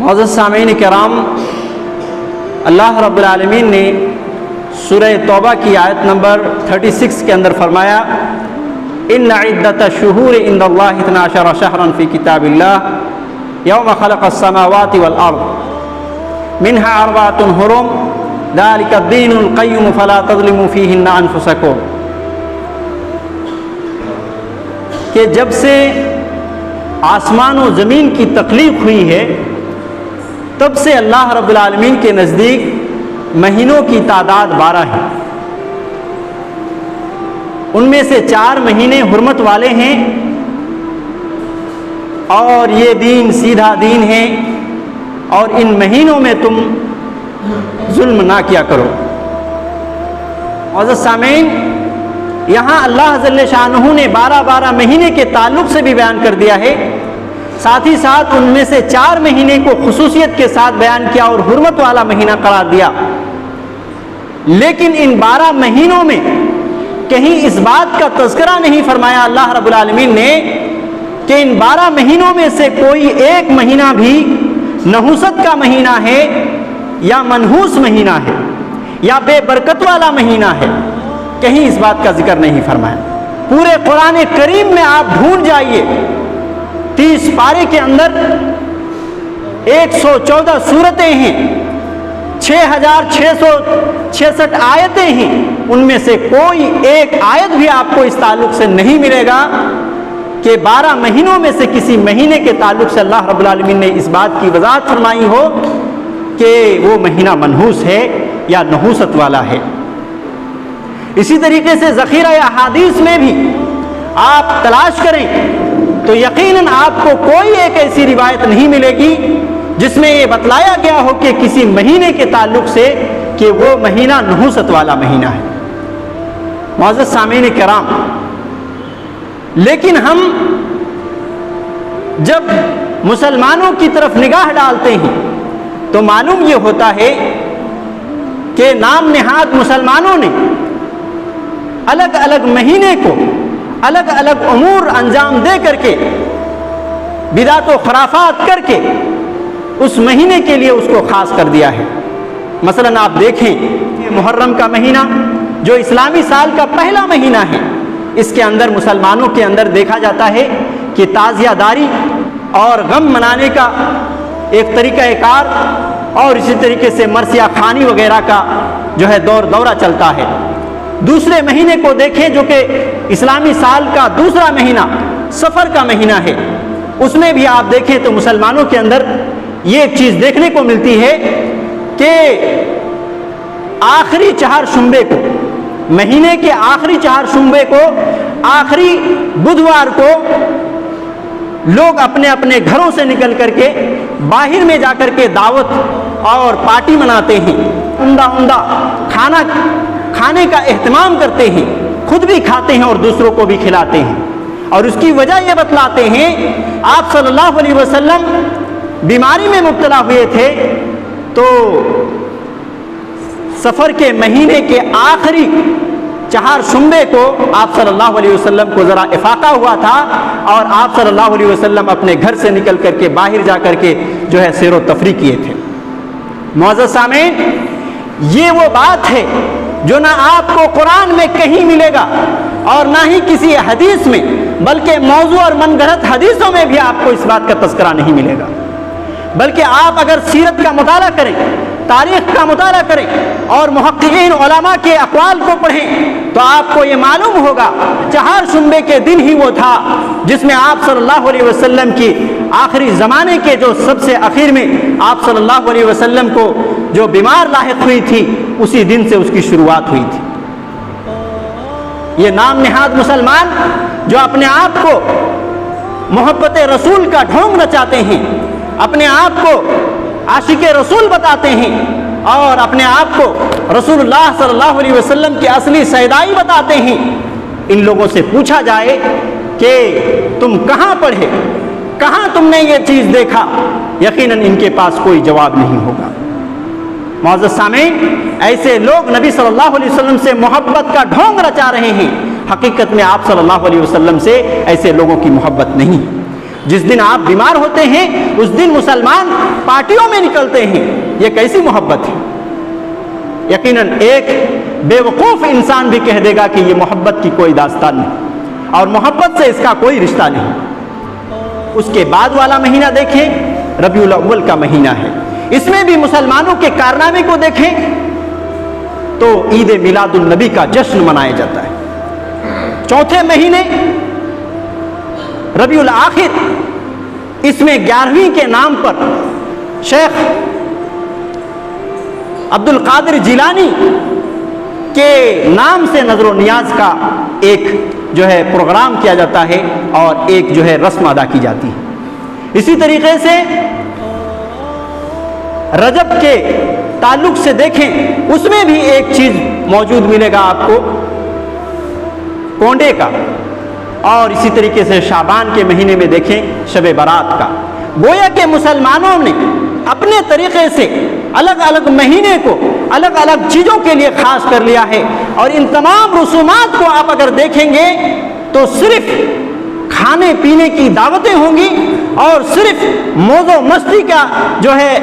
معزز سامعین کرام، اللہ رب العالمین نے سورہ توبہ کی آیت نمبر 36 کے اندر فرمایا ان عدۃ الشہور عند اللہ 12 شہرا فی کتاب اللہ یوم خلق السماوات والارض منها 4 حرم ذلك الدین القیم فلا تظلموا فیہن انفسکم، کہ جب سے آسمان و زمین کی تخلیق ہوئی ہے تب سے اللہ رب العالمین کے نزدیک مہینوں کی تعداد 12 ہے۔ ان میں سے 4 مہینے حرمت والے ہیں اور یہ دین سیدھا دین ہے، اور ان مہینوں میں تم ظلم نہ کیا کرو۔ معزز سامعین، یہاں اللہ جل شانہ نے 12 مہینے کے تعلق سے بھی بیان کر دیا ہے، ساتھ ہی ساتھ ان میں سے 4 مہینے کو خصوصیت کے ساتھ بیان کیا اور حرمت والا مہینہ قرار دیا۔ لیکن ان 12 مہینوں میں کہیں اس بات کا تذکرہ نہیں فرمایا اللہ رب العالمین نے کہ ان 12 مہینوں میں سے کوئی ایک مہینہ بھی نحوست کا مہینہ ہے یا منحوس مہینہ ہے یا بے برکت والا مہینہ ہے، کہیں اس بات کا ذکر نہیں فرمایا۔ پورے قرآن کریم میں آپ ڈھونڈ جائیے، 30 پارے کے اندر 114 سورتیں ہیں، 6666 آیتیں ہیں، ان میں سے کوئی ایک آیت بھی آپ کو اس تعلق سے نہیں ملے گا کہ 12 مہینوں میں سے کسی مہینے کے تعلق سے اللہ رب العالمین نے اس بات کی وضاحت فرمائی ہو کہ وہ مہینہ منحوس ہے یا نحوست والا ہے۔ اسی طریقے سے ذخیرہ احادیث میں بھی آپ تلاش کریں تو یقیناً آپ کو کوئی ایک ایسی روایت نہیں ملے گی جس میں یہ بتلایا گیا ہو کہ کسی مہینے کے تعلق سے کہ وہ مہینہ نحوست والا مہینہ ہے۔ معزز سامعین کرام، لیکن ہم جب مسلمانوں کی طرف نگاہ ڈالتے ہیں تو معلوم یہ ہوتا ہے کہ نام نہاد مسلمانوں نے الگ الگ مہینے کو الگ الگ امور انجام دے کر کے، بدعت و خرافات کر کے اس مہینے کے لیے اس کو خاص کر دیا ہے۔ مثلا آپ دیکھیں کہ محرم کا مہینہ جو اسلامی سال کا پہلا مہینہ ہے، اس کے اندر مسلمانوں کے اندر دیکھا جاتا ہے کہ تعزیہ داری اور غم منانے کا ایک طریقہ کار اور اسی طریقے سے مرثیہ خوانی وغیرہ کا جو ہے دورہ چلتا ہے۔ دوسرے مہینے کو دیکھیں جو کہ اسلامی سال کا دوسرا مہینہ سفر کا مہینہ ہے، اس میں بھی آپ دیکھیں تو مسلمانوں کے اندر یہ ایک چیز دیکھنے کو ملتی ہے کہ آخری 4 شنبے کو، مہینے کے آخری 4 شنبے کو، آخری بدھوار کو لوگ اپنے اپنے گھروں سے نکل کر کے باہر میں جا کر کے دعوت اور پارٹی مناتے ہیں، عمدہ کھانے کا اہتمام کرتے ہیں، خود بھی کھاتے ہیں اور دوسروں کو بھی کھلاتے ہیں۔ اور اس کی وجہ یہ بتلاتے ہیں، آپ صلی اللہ علیہ وسلم بیماری میں مبتلا ہوئے تھے تو سفر کے مہینے کے آخری 4 شنبے کو آپ صلی اللہ علیہ وسلم کو ذرا افاقہ ہوا تھا اور آپ صلی اللہ علیہ وسلم اپنے گھر سے نکل کر کے باہر جا کر کے جو ہے سیر و تفریح کیے تھے۔ معزز سامعین، یہ وہ بات ہے جو نہ آپ کو قرآن میں کہیں ملے گا اور نہ ہی کسی حدیث میں، بلکہ موضوع اور من گھڑت حدیثوں میں بھی آپ کو اس بات کا تذکرہ نہیں ملے گا۔ بلکہ آپ اگر سیرت کا مطالعہ کریں، تاریخ کا مطالعہ کریں اور محققین علماء کے اقوال کو پڑھیں تو آپ کو یہ معلوم ہوگا 4 شنبے کے دن ہی وہ تھا جس میں آپ صلی اللہ علیہ وسلم کی آخری زمانے کے جو سب سے اخیر میں آپ صلی اللہ علیہ وسلم کو جو بیمار لاحق ہوئی تھی، اسی دن سے اس کی شروعات ہوئی تھی۔ یہ نام نہاد مسلمان جو اپنے آپ کو محبت رسول کا ڈھونگ نچاتے ہیں، اپنے آپ کو عاشق رسول بتاتے ہیں اور اپنے آپ کو رسول اللہ صلی اللہ علیہ وسلم کی اصلی سیدائی بتاتے ہیں، ان لوگوں سے پوچھا جائے کہ تم کہاں پڑھے، کہاں تم نے یہ چیز دیکھا، یقیناً ان کے پاس کوئی جواب نہیں ہوگا۔ معزز سامعین، ایسے لوگ نبی صلی اللہ علیہ وسلم سے محبت کا ڈھونگ رچا رہے ہیں، حقیقت میں آپ صلی اللہ علیہ وسلم سے ایسے لوگوں کی محبت نہیں۔ جس دن آپ بیمار ہوتے ہیں اس دن مسلمان پارٹیوں میں نکلتے ہیں. یہ کیسی محبت ہے؟ یقیناً ایک بے وقوف انسان بھی کہہ دے گا کہ یہ محبت کی کوئی داستان نہیں اور محبت سے اس کا کوئی رشتہ نہیں. اس کے بعد والا مہینہ دیکھیں، ربیع الاول کا مہینہ ہے. اس میں بھی مسلمانوں کے کارنامے کو دیکھیں تو عید میلاد النبی کا جشن منایا جاتا ہے. چوتھے مہینے ربیع الاخر، اس میں 11ویں کے نام پر شیخ عبد القادر جیلانی کے نام سے نظر و نیاز کا ایک جو ہے پروگرام کیا جاتا ہے اور ایک جو ہے رسم ادا کی جاتی ہے. اسی طریقے سے رجب کے تعلق سے دیکھیں، اس میں بھی ایک چیز موجود ملے گا آپ کو، کونڈے کا. اور اسی طریقے سے شعبان کے مہینے میں دیکھیں شب برات کا. گویا کہ مسلمانوں نے اپنے طریقے سے الگ الگ مہینے کو الگ الگ چیزوں کے لیے خاص کر لیا ہے. اور ان تمام رسومات کو آپ اگر دیکھیں گے تو صرف کھانے پینے کی دعوتیں ہوں گی اور صرف موج و مستی کا جو ہے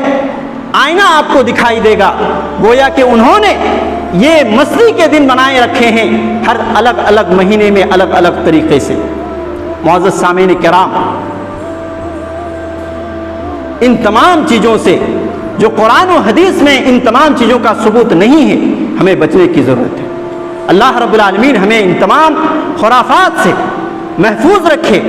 آئینہ آپ کو دکھائی دے گا. گویا کہ انہوں نے یہ مستی کے دن بنائے رکھے ہیں ہر الگ الگ مہینے میں الگ الگ طریقے سے. معزز سامعین کرام، ان تمام چیزوں سے جو قرآن و حدیث میں ان تمام چیزوں کا ثبوت نہیں ہے، ہمیں بچنے کی ضرورت ہے. اللہ رب العالمین ہمیں ان تمام خرافات سے محفوظ رکھے.